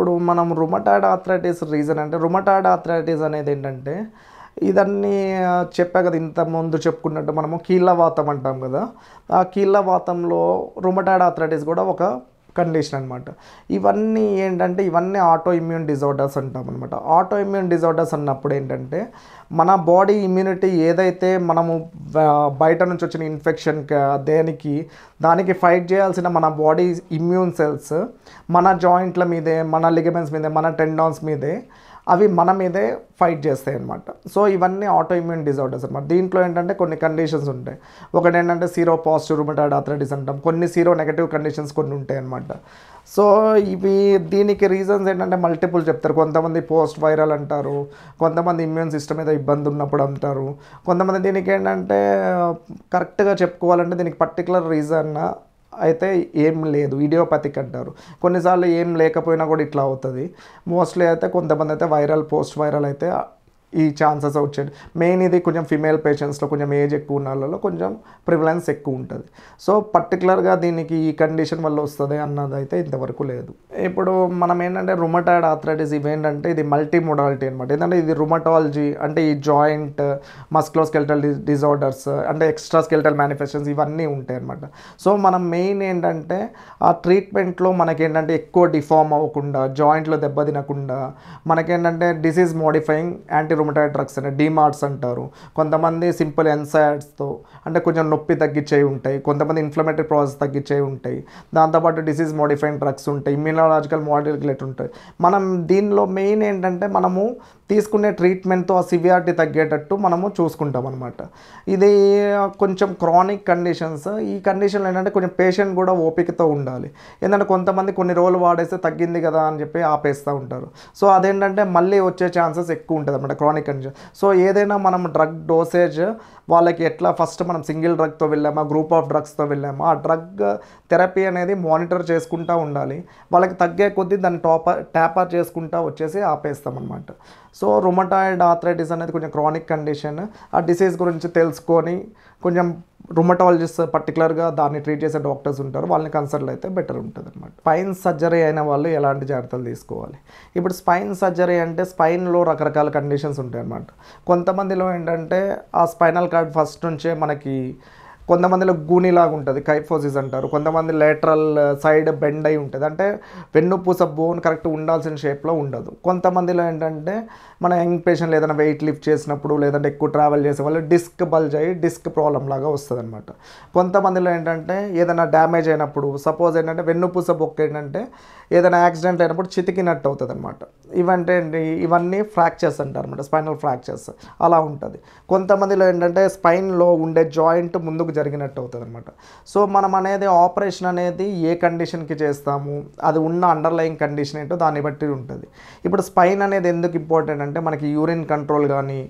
ఇప్పుడు మనం rheumatoid arthritis reason అంటే రుమటాయిడ్ ఆర్థరైటిస్ అనేది ఏంటంటే ఇదన్నీ చెప్పా కదా ఇంతకుముందు చెప్పుకున్నట్టు మనము కీళ్ళవాతం అంటాం కదా. ఆ కీళ్ళవాతంలో రుమటాయిడ్ ఆర్థరైటిస్ కూడా ఒక కండిషన్ అనమాట. ఇవన్నీ ఏంటంటే ఇవన్నీ ఆటో ఇమ్యూన్ డిజార్డర్స్ అంటాం అనమాట. ఆటో ఇమ్యూన్ డిజార్డర్స్ అన్నప్పుడు ఏంటంటే మన బాడీ ఇమ్యూనిటీ ఏదైతే మనము బయట నుంచి వచ్చిన ఇన్ఫెక్షన్ దానికి ఫైట్ చేయాల్సిన మన బాడీ ఇమ్యూన్ సెల్స్ మన జాయింట్ల మీదే, మన లిగమెంట్స్ మీదే, మన టెండాన్స్ మీదే అవి మన మీదే ఫైట్ చేస్తాయి అన్నమాట. సో ఇవన్నీ ఆటో ఇమ్యూన్ డిజార్డర్స్ అనమాట. దీంట్లో ఏంటంటే కొన్ని కండిషన్స్ ఉంటాయి. ఒకటి ఏంటంటే సీరో పాజిటివ్ రుమటాయిడ్ ఆర్థరైటిస్ అంటాం, కొన్ని సీరో నెగటివ్ కండిషన్స్ కొన్ని ఉంటాయి అన్నమాట. సో దీనికి రీజన్స్ ఏంటంటే మల్టిపుల్ చెప్తారు. కొంతమంది పోస్ట్ వైరల్ అంటారు, కొంతమంది ఇమ్యూన్ సిస్టమ్ మీద ఇబ్బంది ఉన్నప్పుడు అంటారు, కొంతమంది దీనికి ఏంటంటే కరెక్ట్గా చెప్పుకోవాలంటే దీనికి పర్టికులర్ రీజన్ అయితే ఏం లేదు, ఇడియోపతిక్ అంటారు. కొన్నిసార్లు ఏం లేకపోయినా కూడా ఇట్లా అవుతుంది. మోస్ట్లీ అయితే కొంతమంది అయితే వైరల్, పోస్ట్ వైరల్ అయితే ఈ ఛాన్సెస్ వచ్చేది. మెయిన్ ఇది కొంచెం ఫిమేల్ పేషెంట్స్లో, కొంచెం ఏజ్ ఎక్కువ ఉన్న వాళ్ళలో కొంచెం ప్రివలెన్స్ ఎక్కువ ఉంటుంది. సో పర్టికులర్గా దీనికి ఈ కండిషన్ వల్ల వస్తుంది అన్నది అయితే ఇంతవరకు లేదు. ఇప్పుడు మనం ఏంటంటే రుమటాయిడ్ ఆర్థరైటిస్ ఇవేంటంటే ఇది మల్టీ మోడాలిటీ అనమాట. ఏంటంటే ఇది రుమటాలజీ అంటే ఈ జాయింట్ మస్కులోస్కెలిటల్ డిజార్డర్స్ అంటే ఎక్స్ట్రా స్కెలిటల్ మేనిఫెస్టేషన్స్ ఇవన్నీ ఉంటాయి అనమాట. సో మనం మెయిన్ ఏంటంటే ఆ ట్రీట్మెంట్లో మనకేంటంటే ఎక్కువ డిఫార్మ్ అవ్వకుండా, జాయింట్లో దెబ్బతినకుండా మనకేంటంటే disease modifying anti rheumatoid drugs అంటే డీమార్ట్స్ అంటారు. కొంతమంది సింపుల్ ఎన్సైడ్స్తో అంటే కొంచెం నొప్పి తగ్గించేవి ఉంటాయి, కొంతమంది ఇన్ఫ్లమేటరీ ప్రాసెస్ తగ్గించేవి ఉంటాయి, దాంతోపాటు డిసీజ్ మోడిఫైయింగ్ డ్రగ్స్ ఉంటాయి, ఇమ్యూనలాజికల్ మాడ్యులేటర్ ఉంటాయి. మనం దీనిలో మెయిన్ ఏంటంటే మనము తీసుకునే ట్రీట్మెంట్తో ఆ సివియారిటీ తగ్గేటట్టు మనము చూసుకుంటాం అనమాట. ఇది కొంచెం క్రానిక్ కండిషన్స్. ఈ కండిషన్లో ఏంటంటే కొంచెం పేషెంట్ కూడా ఓపికతో ఉండాలి. ఏంటంటే కొంతమంది కొన్ని రోజులు వాడేస్తే తగ్గింది కదా అని చెప్పి ఆపేస్తూ ఉంటారు. సో అదేంటంటే మళ్ళీ వచ్చే ఛాన్సెస్ ఎక్కువ ఉంటుంది అనమాట క్రానిక్ కండిషన్. సో ఏదైనా మనం డ్రగ్ డోసేజ్ వాళ్ళకి ఎట్లా ఫస్ట్ మనం సింగిల్ డ్రగ్తో వెళ్ళామా, గ్రూప్ ఆఫ్ డ్రగ్స్తో వెళ్ళామా, ఆ డ్రగ్ థెరపీ అనేది మానిటర్ చేసుకుంటూ ఉండాలి. వాళ్ళకి తగ్గే కొద్దీ దాన్ని ట్యాపర్ చేసుకుంటూ వచ్చేసి ఆపేస్తామన్నమాట. సో రుమటాయిడ్ ఆర్థరైటిస్ అనేది కొంచెం క్రానిక్ కండిషన్. ఆ డిసీజ్ గురించి తెలుసుకొని కొంచెం రుమటాలజిస్ట్ పర్టికులర్గా దాన్ని ట్రీట్ చేసే డాక్టర్స్ ఉంటారు, వాళ్ళని కన్సల్ట్ అయితే బెటర్ ఉంటుంది అనమాట. స్పైన్ సర్జరీ అయిన వాళ్ళు ఎలాంటి జాగ్రత్తలు తీసుకోవాలి? ఇప్పుడు స్పైన్ సర్జరీ అంటే స్పైన్లో రకరకాల కండిషన్స్ ఉంటాయి అన్నమాట. కొంతమందిలో ఏంటంటే ఆ స్పైనల్ కార్డ్ ఫస్ట్ నుంచే మనకి కొంతమందిలో గూనిలాగా ఉంటుంది, కైఫోసిస్ అంటారు. కొంతమంది లేటరల్ సైడ్ బెండ్ అయి ఉంటుంది, అంటే వెన్నుపూస బోన్ కరెక్ట్ ఉండాల్సిన షేప్లో ఉండదు. కొంతమందిలో ఏంటంటే మన యంగ్ పేషెంట్లు ఏదైనా వెయిట్ లిఫ్ట్ చేసినప్పుడు లేదంటే ఎక్కువ ట్రావెల్ చేసే వాళ్ళు డిస్క్ బల్జ్ అయ్యి డిస్క్ ప్రాబ్లం లాగా వస్తుంది అనమాట. కొంతమందిలో ఏంటంటే ఏదైనా డ్యామేజ్ అయినప్పుడు, సపోజ్ ఏంటంటే వెన్నుపూస బొక్క ఏంటంటే ఏదైనా యాక్సిడెంట్ అయినప్పుడు చితికినట్టు అవుతుంది అనమాట. ఇవన్నీ ఫ్రాక్చర్స్ అంటారు అనమాట, స్పైనల్ ఫ్రాక్చర్స్ అలా ఉంటుంది. కొంతమందిలో ఏంటంటే స్పైన్లో ఉండే జాయింట్ ముందుకు జరిగినట్టు అవుతుంది అనమాట. సో మనం అనేది ఆపరేషన్ అనేది ఏ కండిషన్కి చేస్తాము, అది ఉన్న అండర్లయింగ్ కండిషన్ ఏంటో దాన్ని బట్టి ఉంటుంది. ఇప్పుడు స్పైన్ అనేది ఎందుకు ఇంపార్టెంట్ అంటే మనకి యూరిన్ కంట్రోల్ కానీ,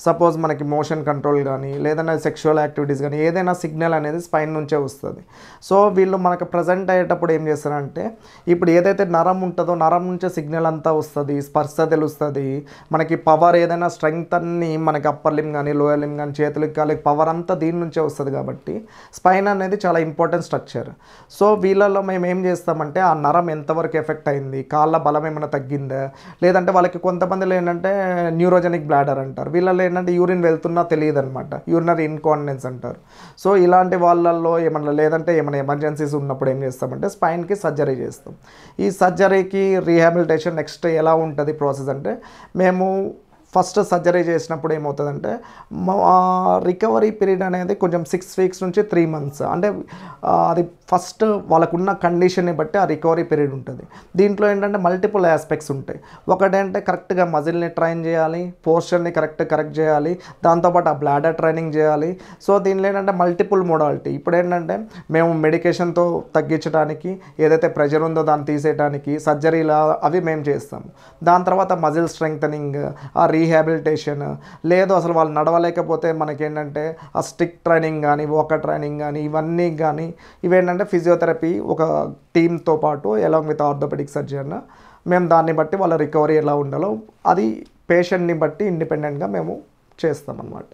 సపోజ్ మనకి మోషన్ కంట్రోల్ కానీ, లేదన్నా సెక్షువల్ యాక్టివిటీస్ కానీ ఏదైనా సిగ్నల్ అనేది స్పైన్ నుంచే వస్తుంది. సో వీళ్ళు మనకు ప్రజెంట్ అయ్యేటప్పుడు ఏం చేస్తారంటే ఇప్పుడు ఏదైతే నరం ఉంటుందో నరం నుంచే సిగ్నల్ అంతా వస్తుంది, స్పర్శ తెలుస్తుంది, మనకి పవర్ ఏదైనా స్ట్రెంగ్త్ అన్ని మనకి అప్పర్ లిమ్ కానీ లోయర్ లిమ్ కానీ చేతులకి కాళ్ళకి పవర్ అంతా దీని నుంచే వస్తుంది. కాబట్టి స్పైన్ అనేది చాలా ఇంపార్టెంట్ స్ట్రక్చర్. సో వీళ్ళలో మేము ఏం చేస్తామంటే ఆ నరం ఎంతవరకు ఎఫెక్ట్ అయింది, కాళ్ళ బలం ఏమైనా తగ్గిందా, లేదంటే వాళ్ళకి కొంతమందిలో ఏంటంటే న్యూరోజెనిక్ బ్లాడర్ అంటారు, వీళ్ళలో ఏంటంటే యూరిన్ వెళ్తున్నా తెలియదు అనమాట, యూరినరీ ఇన్కాంటినెన్స్ అంటారు. సో ఇలాంటి వాళ్ళల్లో ఏమన్నా లేదంటే ఏమైనా ఎమర్జెన్సీస్ ఉన్నప్పుడు ఏం చేస్తామంటే స్పైన్కి సర్జరీ చేస్తాం. ఈ సర్జరీకి రీహాబిలిటేషన్ నెక్స్ట్ ఎలా ఉంటుంది ప్రాసెస్ అంటే మేము ఫస్ట్ సర్జరీ చేసినప్పుడు ఏమవుతుందంటే రికవరీ పీరియడ్ అనేది కొంచెం 6 weeks నుంచి 3 months, అంటే అది ఫస్ట్ వాళ్ళకున్న కండిషన్ని బట్టి ఆ రికవరీ పీరియడ్ ఉంటుంది. దీంట్లో ఏంటంటే మల్టిపుల్ ఆస్పెక్ట్స్ ఉంటాయి. ఒకటంటే కరెక్ట్గా మజిల్ని ట్రైన్ చేయాలి, పోస్చర్ని కరెక్ట్ చేయాలి, దాంతోపాటు ఆ బ్లాడర్ ట్రైనింగ్ చేయాలి. సో దీనిలో ఏంటంటే మల్టిపుల్ మోడాలిటీ. ఇప్పుడు ఏంటంటే మేము మెడికేషన్తో తగ్గించడానికి ఏదైతే ప్రెషర్ ఉందో దాన్ని తీసేయడానికి సర్జరీలా అవి మేము చేస్తాము. దాని తర్వాత మజిల్ స్ట్రెంగ్తనింగ్, ఆ రీహాబిలిటేషన్, లేదు అసలు వాళ్ళు నడవలేకపోతే మనకేంటంటే ఆ స్టిక్ ట్రైనింగ్ కానీ, వాకర్ ట్రైనింగ్ కానీ, ఇవన్నీ కానీ ఇవేంటంటే ఫిజియోథెరపీ ఒక టీమ్తో పాటు అలాంగ్ విత్ ఆర్థోపెడిక్ సర్జన్ మేము దాన్ని బట్టి వాళ్ళ రికవరీ ఎలా ఉండాలో అది పేషెంట్ని బట్టి ఇండిపెండెంట్గా మేము చేస్తామన్నమాట.